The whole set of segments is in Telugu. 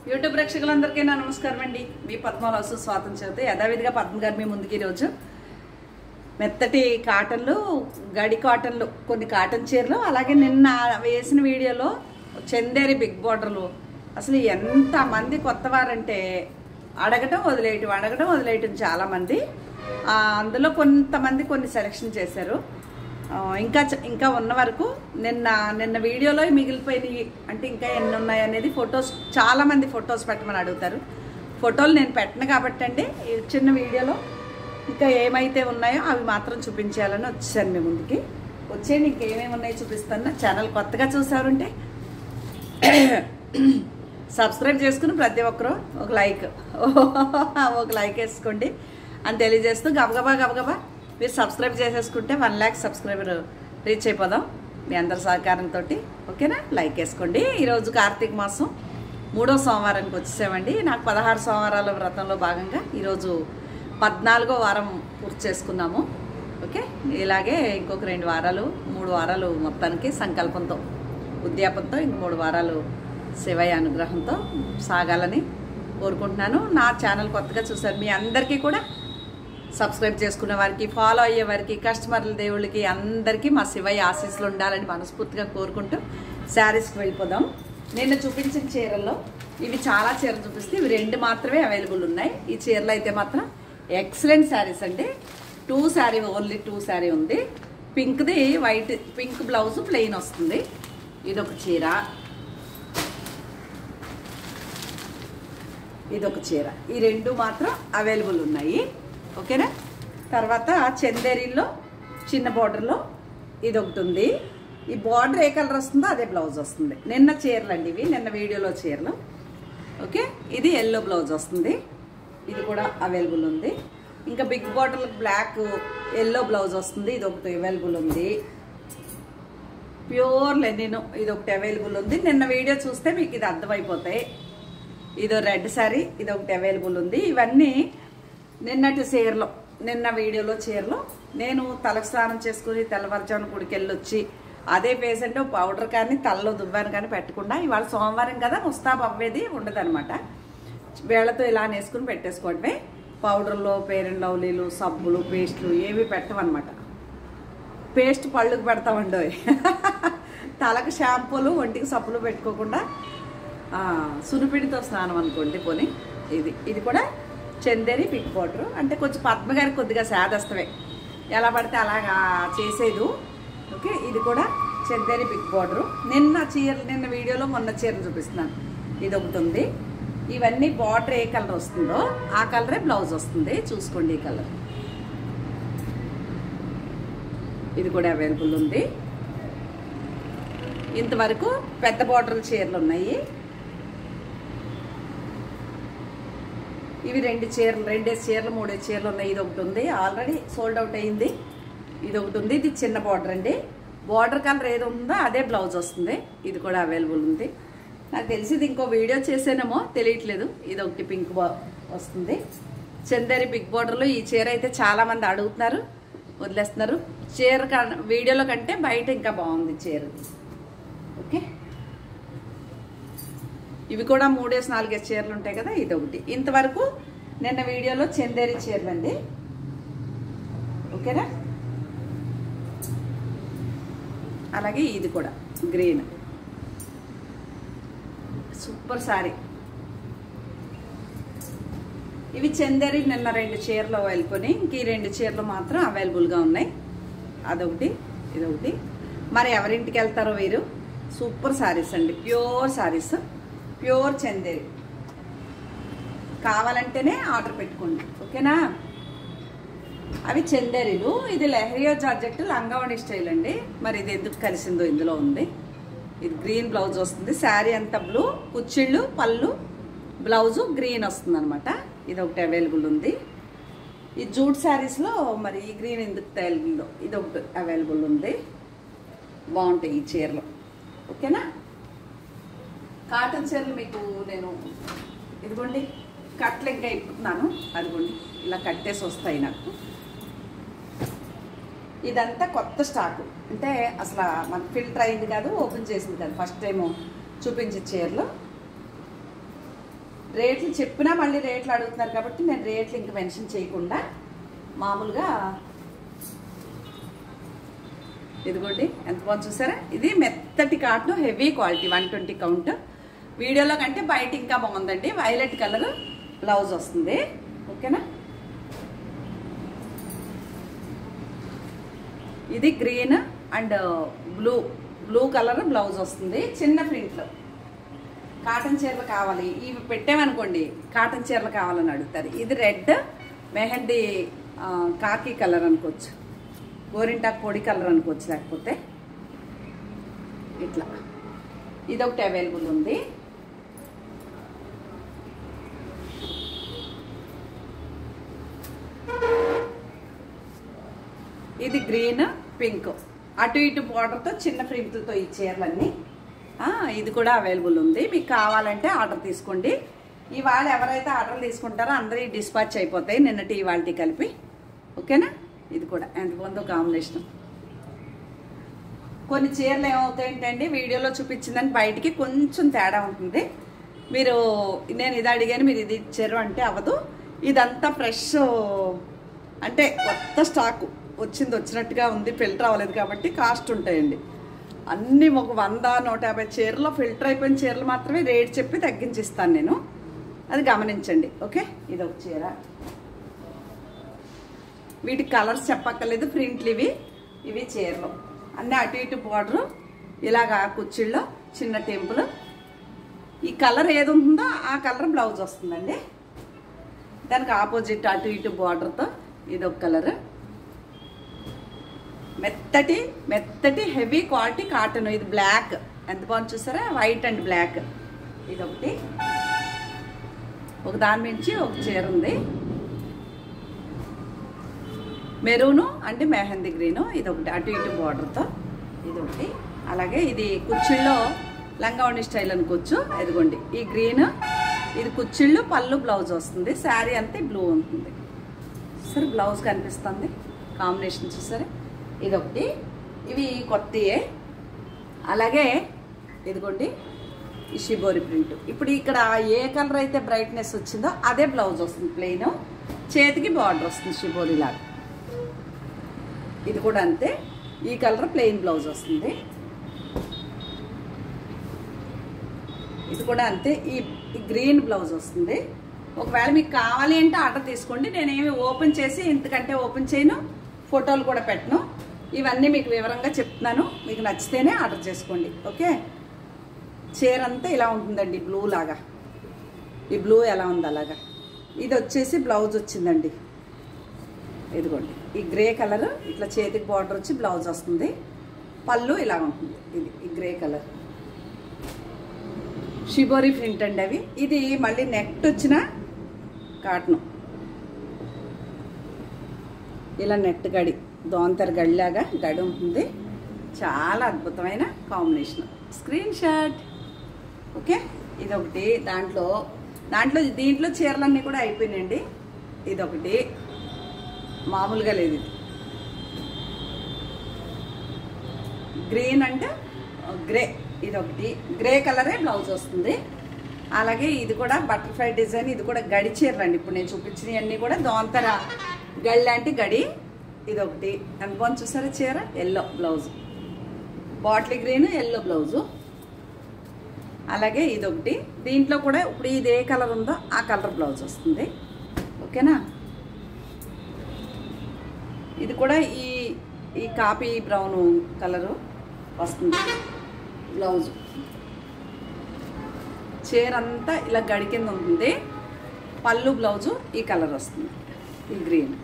యూట్యూబ్ ప్రేక్షకులందరికీ నా నమస్కారం అండి. మీ పద్మవాసు స్వాతం చదివితే యథావిధిగా పద్మ గారు మీ ముందుకి ఈరోజు మెత్తటి కాటన్లు, గడి కాటన్లు, కొన్ని కాటన్ చీరలు, అలాగే నిన్న వేసిన వీడియోలో చందేరి బిగ్ బార్డర్లు. అసలు ఎంతమంది కొత్త వారంటే అడగటం వదిలేయటం చాలామంది. అందులో కొంతమంది కొన్ని సెలెక్షన్ చేశారు. ఇంకా ఉన్న వరకు నిన్న వీడియోలో మిగిలిపోయినవి అంటే ఇంకా ఎన్ని ఉన్నాయి అనేది ఫొటోస్, చాలామంది ఫొటోస్ పెట్టమని అడుగుతారు. ఫోటోలు నేను పెట్టను కాబట్టి అండి ఈ చిన్న వీడియోలో ఇంకా ఏమైతే ఉన్నాయో అవి మాత్రం చూపించాలని వచ్చాను మీ ముందుకి. వచ్చేయండి, ఇంకేమేమి ఉన్నాయో చూపిస్తాను. నా ఛానల్ కొత్తగా చూసారుంటే సబ్స్క్రైబ్ చేసుకుని ప్రతి ఒక్కరూ ఒక లైక్ వేసుకోండి అని తెలియజేస్తూ గబగబా మీరు సబ్స్క్రైబ్ చేసేసుకుంటే 1 lakh సబ్స్క్రైబర్ రీచ్ అయిపోదాం మీ అందరి సహకారంతో. ఓకేనా? లైక్ వేసుకోండి. ఈరోజు కార్తీక మాసం 3వ సోమవారానికి వచ్చేసామండి. నాకు 16 సోమవారాల వ్రతంలో భాగంగా ఈరోజు 14వ వారం పూర్తి చేసుకున్నాము. ఓకే, ఇలాగే ఇంకొక 2 వారాలు 3 వారాలు మొత్తానికి సంకల్పంతో, ఉద్యాపంతో ఇంక 3 వారాలు శివయ్య అనుగ్రహంతో సాగాలని కోరుకుంటున్నాను. నా ఛానల్ కొత్తగా చూసారు మీ అందరికీ కూడా సబ్స్క్రైబ్ చేసుకున్న వారికి, ఫాలో అయ్యే వారికి, కస్టమర్ల దేవుళ్ళకి అందరికీ మా శివయ్య ఆశీస్సులు ఉండాలని మనస్ఫూర్తిగా కోరుకుంటూ శారీస్కి వెళ్ళిపోదాం. నిన్న చూపించిన చీరల్లో ఇవి చాలా చీరలు చూపిస్తే ఇవి 2 మాత్రమే అవైలబుల్ ఉన్నాయి. ఈ చీరలు అయితే మాత్రం ఎక్సలెంట్ శారీస్ అండి. 2 శారీ, ఓన్లీ 2 శారీ ఉంది. పింక్ది వైట్, పింక్ బ్లౌజ్ ప్లెయిన్ వస్తుంది. ఇదొక చీర, ఇదొక చీర. ఈ 2 మాత్రం అవైలబుల్ ఉన్నాయి. ఓకేనా? తర్వాత చందేరిలో చిన్న బార్డర్లో ఇదొకటి ఉంది. ఈ బార్డర్ ఏ కలర్ వస్తుందో అదే బ్లౌజ్ వస్తుంది. నిన్న చీరలు అండి ఇవి, నిన్న వీడియోలో చీరలు. ఓకే, ఇది ఎల్లో బ్లౌజ్ వస్తుంది. ఇది కూడా అవైలబుల్ ఉంది. ఇంకా big border black yellow blouse వస్తుంది. ఇది ఒకటి అవైలబుల్ ఉంది. ప్యూర్ లెనిన్ ఇది ఒకటి అవైలబుల్ ఉంది. నిన్న వీడియో చూస్తే మీకు ఇది అర్థమైపోతాయి. ఇదో రెడ్ శారీ, ఇది ఒకటి అవైలబుల్ ఉంది. ఇవన్నీ నిన్నటి చీరలో, నిన్న వీడియోలో చీరలో. నేను తలకు స్నానం చేసుకుని తెల్లవారుజామున గుడికెళ్ళి వచ్చి అదే పేషెంట్ పౌడర్ కానీ తలలో దువ్వాను కానీ పెట్టకుండా, ఇవాళ సోమవారం కదా ముస్తాబ్ అవ్వేది ఉండదనమాట. వేళ్లతో ఇలా వేసుకుని పెట్టేసుకోవడమే. పౌడర్లో ఫెయిర్ అండ్ లవ్లీలు, సబ్బులు, పేస్టులు ఏవి పెట్టమన్నమాట. పేస్ట్ పళ్ళుకు పెడతామండి. తలకు షాంపూలు, ఒంటికి సబ్బులు పెట్టుకోకుండా సునిపిడితో స్నానం అనుకోండి పోనీ. ఇది కూడా చందేరి బిగ్ బార్డర్. అంటే కొంచెం పద్మగారికి కొద్దిగా శాదస్తమే, ఎలా పడితే అలాగా చేసేదు. ఓకే, ఇది కూడా చందేరి బిగ్ బార్డర్. నిన్న వీడియోలో మొన్న చీరలు చూపిస్తున్నాను. ఇది ఒకటి ఉంది. ఇవన్నీ బార్డర్ ఏ కలర్ వస్తుందో ఆ కలరే బ్లౌజ్ వస్తుంది. చూసుకోండి ఈ కలర్. ఇది కూడా అవైలబుల్ ఉంది. ఇంతవరకు పెద్ద బార్డర్ చీరలు ఉన్నాయి. ఇవి 2 చీరలు, 2 చీరలు 3 చీరలు ఉన్నాయి. ఇది ఒకటి ఉంది, ఆల్రెడీ సోల్డ్ అవుట్ అయింది. ఇది ఒకటి ఉంది. ఇది చిన్న బార్డర్ అండి. బార్డర్ కలర్ ఏది ఉందో అదే బ్లౌజ్ వస్తుంది. ఇది కూడా అవైలబుల్ ఉంది. నాకు తెలిసి ఇది ఇంకో వీడియో చేసానేమో తెలియట్లేదు. ఇది ఒకటి పింక్ వస్తుంది. చందేరి బిగ్ బార్డర్లో ఈ చీర అయితే చాలా మంది అడుగుతున్నారు, వదిలేస్తున్నారు. చీర వీడియోలో కంటే బయట ఇంకా బాగుంది చీర. ఓకే, ఇవి కూడా 3-4 చీరలు ఉంటాయి కదా. ఇది ఒకటి. ఇంతవరకు నిన్న వీడియోలో చందేరి చీరలు అండి. ఓకేనా? అలాగే ఇది కూడా గ్రీన్ సూపర్ సారీ. ఇవి చందేరి నిన్న 2 చీరలు వెళ్ళిపోయి, ఇంక ఈ 2 చీరలు మాత్రం అవైలబుల్గా ఉన్నాయి. అదొకటి, ఇదొకటి. మరి ఎవరింటికి వెళ్తారో వీరు. సూపర్ సారీస్ అండి, ప్యూర్ సారీస్, ప్యూర్ చందేరి. కావాలంటేనే ఆర్డర్ పెట్టుకోండి. ఓకేనా? అవి చందేరీలు. ఇది లెహరియో జార్జెట్ లంగావణి స్టైల్ అండి. మరి ఇది ఎందుకు కలిసిందో ఇందులో ఉంది. ఇది గ్రీన్ బ్లౌజ్ వస్తుంది. శారీ అంతా బ్లూ, కుచ్చిళ్ళు, పళ్ళు, బ్లౌజు గ్రీన్ వస్తుంది అనమాట. ఇది ఒకటి అవైలబుల్ ఉంది. ఈ జూట్ శారీస్లో మరి ఈ గ్రీన్ ఎందుకు తగిలిందో ఇది ఒకటి అవైలబుల్ ఉంది. బాగుంటాయి ఈ చీరలు. ఓకేనా? కాటన్ చీరలు మీకు నేను ఇదిగోండి కట్లు ఇంకా ఇప్పుతున్నాను. అదిగోండి ఇలా కట్టేసి వస్తాయి నాకు. ఇదంతా కొత్త స్టాక్, అంటే అసలు మనకు ఫిల్టర్ అయింది కాదు, ఓపెన్ చేసింది కాదు. ఫస్ట్ టైం చూపించే చీరలు రేట్లు చెప్పినా మళ్ళీ రేట్లు అడుగుతున్నారు కాబట్టి నేను రేట్లు ఇంక మెన్షన్ చేయకుండా మామూలుగా ఇదిగోండి ఎంత బాగుంది చూసారా. ఇది మెత్తటి కాటన్, హెవీ క్వాలిటీ, 120 కౌంట్. వీడియోలో కంటే బయట ఇంకా బాగుందండి. వైలెట్ కలర్ బ్లౌజ్ వస్తుంది. ఓకేనా. ఇది green and blue colour blouse వస్తుంది. చిన్న ప్రింట్లో కాటన్ చీరలు కావాలి ఇవి పెట్టామనుకోండి, కాటన్ చీరలు కావాలని అడుగుతారు. ఇది రెడ్ మెహందీ కాకి కలర్ అనుకోవచ్చు, గోరింటాకు పొడి కలర్ అనుకోవచ్చు, లేకపోతే ఇట్లా ఇదొకటి అవైలబుల్ ఉంది. ఇది గ్రీన్ పింక్, అటు ఇటు బార్డర్తో చిన్న ప్రింట్లతో ఈ చీరలన్నీ. ఇది కూడా అవైలబుల్ ఉంది. మీకు కావాలంటే ఆర్డర్ తీసుకోండి. ఇవాళ ఎవరైతే ఆర్డర్ తీసుకుంటారో అందరూ డిస్పాచ్ అయిపోతాయి, నిన్నటి ఇవాళ కలిపి. ఓకేనా. ఇది కూడా ఎంత బాగుందో కాంబినేషన్. కొన్ని చీరలు ఏమవుతాయంటే వీడియోలో చూపించిందని బయటికి కొంచెం తేడా ఉంటుంది. మీరు నేను ఇది అడిగాను మీరు ఇది ఇచ్చారు అంటే అవ్వదు. ఇదంతా ఫ్రెష్ అంటే కొత్త స్టాక్ వచ్చినట్టుగా ఉంది. ఫిల్టర్ అవ్వలేదు కాబట్టి కాస్ట్ ఉంటాయండి. అన్నీ ఒక 100-150 చీరలో ఫిల్టర్ అయిపోయిన చీరలు మాత్రమే రేట్ చెప్పి తగ్గించిస్తాను నేను, అది గమనించండి. ఓకే. ఇది ఒక చీర, వీటి కలర్స్ చెప్పక్కర్లేదు, ప్రింట్లు ఇవి చీరలు అన్నీ అటు ఇటు బార్డరు ఇలాగా కుచ్చిళ్ళలో చిన్న టెంపుల్. ఈ కలర్ ఏది ఉంటుందో ఆ కలర్ బ్లౌజ్ వస్తుందండి. దానికి ఆపోజిట్ అటు ఇటు బార్డర్తో ఇదొక కలర్. మెత్తటి హెవీ క్వాలిటీ కాటన్. ఇది బ్లాక్ ఎంత బాగుంది చూసారా, వైట్ అండ్ బ్లాక్. ఇదొకటి, ఒక దాని నుంచి ఒక చీర ఉంది మెరూను అంటే మెహందీ గ్రీను. ఇదొకటి అటు ఇటు బార్డర్తో ఇదొకటి. అలాగే ఇది కుచ్చిళ్ళలో లంగావణి స్టైల్ అనుకోవచ్చు. ఇదిగోండి ఈ గ్రీన్, ఇది కుచ్చిళ్ళు, పళ్ళు బ్లౌజ్ వస్తుంది. శారీ అంతే బ్లూ ఉంటుంది. సరే బ్లౌజ్ కనిపిస్తుంది కాంబినేషన్ చూసారా. ఇదొకటి, ఇవి కొత్తయే. అలాగే ఇదిగోండి ఈ షిబోరి ప్రింట్. ఇప్పుడు ఇక్కడ ఏ కలర్ అయితే బ్రైట్నెస్ వచ్చిందో అదే బ్లౌజ్ వస్తుంది ప్లెయిన్, చేతికి బార్డర్ వస్తుంది షిబోరి లాగా. ఇది కూడా అంతే, ఈ కలర్ ప్లెయిన్ బ్లౌజ్ వస్తుంది. ఇది కూడా అంతే, ఈ గ్రీన్ బ్లౌజ్ వస్తుంది. ఒకవేళ మీకు కావాలి అంటే ఆర్డర్ తీసుకోండి. నేనేమి ఓపెన్ చేసి ఇంతకంటే ఓపెన్ చేయను, ఫోటోలు కూడా పెట్టను. ఇవన్నీ మీకు వివరంగా చెప్తున్నాను, మీకు నచ్చితేనే ఆర్డర్ చేసుకోండి. ఓకే. చీర అంతా ఇలా ఉంటుందండి బ్లూ లాగా. ఈ బ్లూ ఎలా ఉంది అలాగా. ఇది వచ్చేసి బ్లౌజ్ వచ్చిందండి. ఇదిగోండి ఈ గ్రే కలర్ ఇట్లా చేతికి బార్డర్ వచ్చి బ్లౌజ్ వస్తుంది. పళ్ళు ఇలా ఉంటుంది. ఇది ఈ గ్రే కలర్ షిబోరి ప్రింట్ అండి అవి. ఇది మళ్ళీ నెట్ వచ్చిన కాటన్, ఇలా నెట్ గడి, దోంతర గడిలాగా గడి ఉంటుంది. చాలా అద్భుతమైన కాంబినేషన్. Screen shot. ఓకే. ఇదొకటి, దీంట్లో చీరలన్నీ కూడా అయిపోయినాయండి. ఇదొకటి మామూలుగా లేదు, ఇది గ్రీన్ అంటే గ్రే. ఇదొకటి గ్రే కలరే బ్లౌజ్ వస్తుంది. అలాగే ఇది కూడా బటర్ఫ్లై డిజైన్. ఇది కూడా గడి చీరలు అండి. ఇప్పుడు నేను చూపించినవన్నీ కూడా దోంతర గడి లాంటి గడి. ఇదొకటి ఎంత బాగుంది చూసారా చీర. Yellow blouse, bottle green yellow blouse. అలాగే ఇదొకటి, దీంట్లో కూడా ఇప్పుడు ఇది ఏ కలర్ ఉందో ఆ కలర్ బ్లౌజ్ వస్తుంది. ఓకేనా. ఇది కూడా ఈ కాపీ బ్రౌన్ కలరు వస్తుంది బ్లౌజ్. చీర అంతా ఇలా గడి కింద ఉంటుంది. పళ్ళు బ్లౌజు ఈ కలర్ వస్తుంది, ఈ గ్రీన్.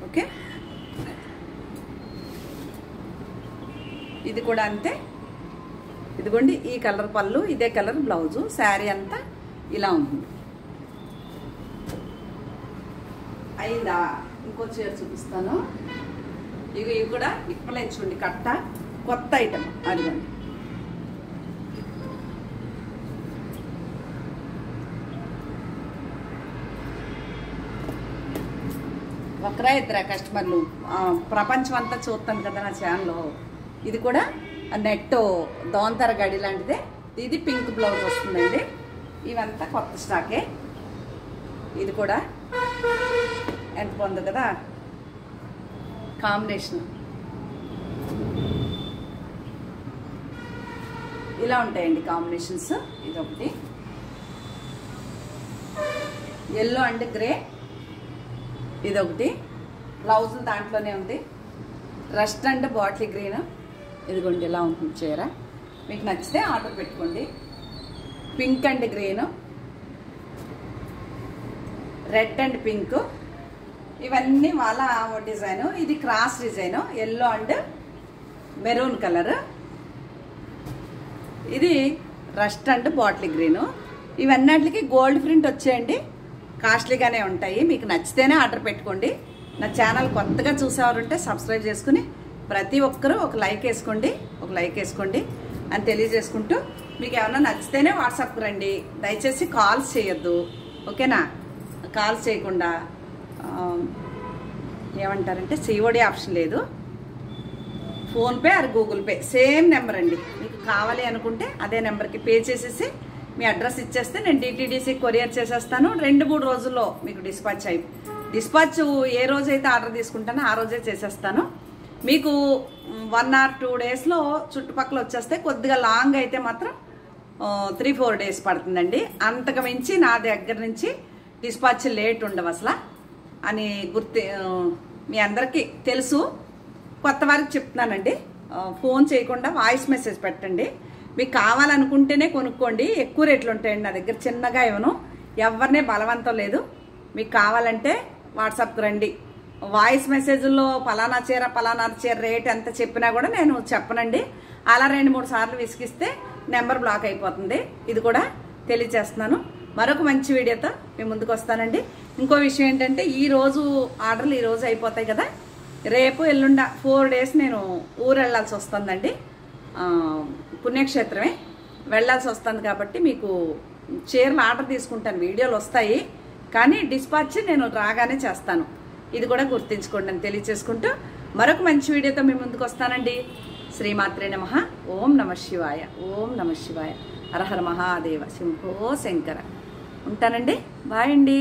ఓకే. ఇది కూడా అంతే. ఇదిగోండి ఈ కలర్ పళ్ళు, ఇదే కలర్ బ్లౌజు. శారీ అంతా ఇలా ఉంటుంది. అయిందా. ఇంకో చీర చూపిస్తాను. ఇవి కూడా ఇప్పలేదు చూడండి, కట్ట కొత్త ఐటమ్. అదిగోండి ఒకరా ఇద్దరా కస్టమర్లు, ప్రపంచం అంతా చూస్తాను కదా నా ఛానల్లో. ఇది కూడా నెట్ దోంతర గడి లాంటిదే. ఇది పింక్ బ్లౌజ్ వస్తుందండి. ఇవంతా కొత్త స్టాకే. ఇది కూడా ఎంత బాగుంది కదా కాంబినేషన్. ఇలా ఉంటాయండి కాంబినేషన్స్. ఇదొకటి ఎల్లో అండ్ గ్రే, ఇదొకటి బ్లౌజులు దాంట్లోనే ఉంది. రస్ట్ అండ్ బాటిల్ గ్రీన్, ఇదిగోండి ఇలా ఉంటుంది చీర. మీకు నచ్చితే ఆర్డర్ పెట్టుకోండి. Pink and green, red and pink, ఇవన్నీ వాళ్ళ డిజైన్. ఇది cross design, yellow and maroon colour. ఇది రస్ట్ అండ్ బాటిల్ గ్రీను. ఇవన్నిటికి గోల్డ్ ప్రింట్ వచ్చేయండి, కాస్ట్లీగానే ఉంటాయి. మీకు నచ్చితేనే ఆర్డర్ పెట్టుకోండి. నా ఛానల్ కొత్తగా చూసేవారుంటే సబ్స్క్రైబ్ చేసుకుని ప్రతి ఒక్కరూ ఒక లైక్ వేసుకోండి అని తెలియజేసుకుంటూ, మీకు ఏమన్నా నచ్చితేనే వాట్సాప్కి రండి. దయచేసి కాల్స్ చేయొద్దు, ఓకేనా? కాల్స్ చేయకుండా ఏమంటారంటే సిఓడి ఆప్షన్ లేదు. PhonePe are Google pay same number అండి. మీకు కావాలి అనుకుంటే అదే నెంబర్కి పే చేసేసి మీ అడ్రస్ ఇచ్చేస్తే నేను DTDC కొరియర్ చేసేస్తాను. 2-3 రోజుల్లో మీకు డిస్పాచ్ ఏ రోజైతే ఆర్డర్ తీసుకుంటానో ఆ రోజే చేసేస్తాను. మీకు 1 or 2 డేస్లో చుట్టుపక్కల వచ్చేస్తే, కొద్దిగా లాంగ్ అయితే మాత్రం 3-4 డేస్ పడుతుందండి. అంతకు మించి నా దగ్గర నుంచి డిస్పాచ్ లేట్ ఉండవు అసలు అని మీ అందరికీ తెలుసు. కొత్త వారికి చెప్తున్నానండి, ఫోన్ చేయకుండా వాయిస్ మెసేజ్ పెట్టండి. మీకు కావాలనుకుంటేనే కొనుక్కోండి. ఎక్కువ రేట్లు ఉంటాయండి నా దగ్గర, చిన్నగా ఇవ్వను, ఎవరినే బలవంతం లేదు. మీకు కావాలంటే వాట్సాప్కి రండి. వాయిస్ మెసేజ్లో పలానా చీర రేట్ ఎంత చెప్పినా కూడా నేను చెప్పనండి. అలా 2-3 సార్లు విసిగిస్తే నెంబర్ బ్లాక్ అయిపోతుంది. ఇది కూడా తెలియజేస్తున్నాను. మరొక మంచి వీడియోతో మీ ముందుకు వస్తానండి. ఇంకో విషయం ఏంటంటే, ఈరోజు ఆర్డర్లు ఈరోజు అయిపోతాయి కదా, రేపు ఎల్లుండ 4 డేస్ నేను ఊరు వెళ్ళాల్సి వస్తుందండి. పుణ్యక్షేత్రమే వెళ్ళాల్సి వస్తుంది కాబట్టి మీకు చీరలు ఆర్డర్ తీసుకుంటాను. వీడియోలు వస్తాయి కానీ డిస్పాచ్ నేను రాగానే చేస్తాను. ఇది కూడా గుర్తుంచుకోండి అని తెలియచేసుకుంటూ మరొక మంచి వీడియోతో మీ ముందుకు వస్తానండి. శ్రీమాత్రే నమః. ఓం నమః శివాయ. ఓం నమః శివాయ. హర హర మహాదేవ. శంభో శంకర. ఉంటానండి. బాయ్ అండి.